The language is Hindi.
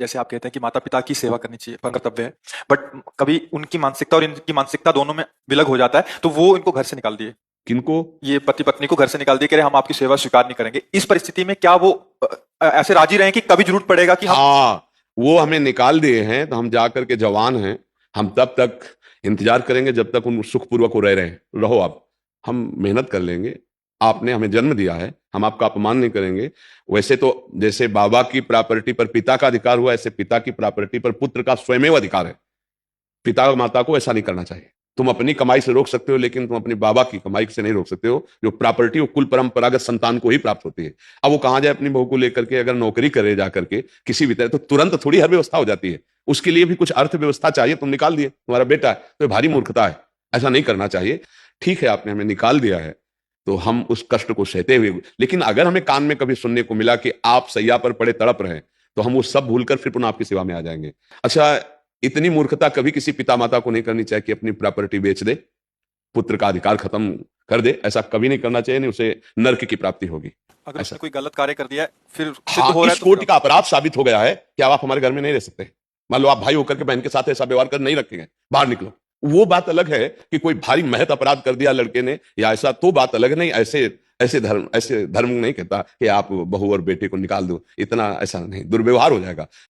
जैसे आप कहते हैं कि माता पिता की सेवा करनी चाहिए, पर कर्तव्य है, बट कभी उनकी मानसिकता और इनकी मानसिकता दोनों में विलग हो जाता है, तो वो इनको घर से निकाल दिए। किनको? ये पति पत्नी को घर से निकाल दिए, कह रहे हम आपकी सेवा स्वीकार नहीं करेंगे। इस परिस्थिति में क्या वो ऐसे राजी रहे कि कभी जरूरत पड़ेगा कि हम। हाँ, वो हमें निकाल दिए हैं तो हम जाकर के जवान हैं, हम तब तक इंतजार करेंगे जब तक उन सुखपूर्वक वो रह रहे हैं। रहो आप, हम मेहनत कर लेंगे। आपने हमें जन्म दिया है, हम आपका अपमान नहीं करेंगे। वैसे तो जैसे बाबा की प्रॉपर्टी पर पिता का अधिकार हुआ, ऐसे पिता की प्रॉपर्टी पर पुत्र का स्वयमेव अधिकार है। पिता और माता को ऐसा नहीं करना चाहिए। तुम अपनी कमाई से रोक सकते हो, लेकिन तुम अपने बाबा की कमाई से नहीं रोक सकते हो। जो प्रॉपर्टी वो कुल परंपरागत संतान को ही प्राप्त होती है। अब वो कहां जाए अपनी बहू को लेकर के, अगर नौकरी करे जाकर के किसी भी तरह, तो तुरंत थोड़ी हर व्यवस्था हो जाती है। उसके लिए भी कुछ अर्थव्यवस्था चाहिए। तुम निकाल दिए, तुम्हारा बेटा है, तो भारी मूर्खता है। ऐसा नहीं करना चाहिए। ठीक है, आपने हमें निकाल दिया है तो हम उस कष्ट को सहते हुए, लेकिन अगर हमें कान में कभी सुनने को मिला कि आप सैया पर पड़े तड़प रहे हैं, तो हम वो सब भूलकर फिर पुनः आपकी सेवा में आ जाएंगे। अच्छा, इतनी मूर्खता कभी किसी पिता माता को नहीं करनी चाहिए कि अपनी प्रॉपर्टी बेच दे, पुत्र का अधिकार खत्म कर दे। ऐसा कभी नहीं करना चाहिए, नहीं उसे नरक की प्राप्ति होगी। अगर ऐसा, उसने कोई गलत कार्य कर दिया है, फिर सिद्ध हाँ, हो रहा है इस तो फिर कोटि का अपराध साबित हो गया है कि अब आप हमारे घर में नहीं रह सकते। मान लो आप भाई होकर के बहन के साथ ऐसा व्यवहार कर नहीं रखेंगे, बाहर निकलो। वो बात अलग है कि कोई भारी महत अपराध कर दिया लड़के ने या ऐसा, तो बात अलग नहीं। ऐसे धर्म नहीं कहता कि आप बहू और बेटे को निकाल दो। इतना ऐसा नहीं, दुर्व्यवहार हो जाएगा।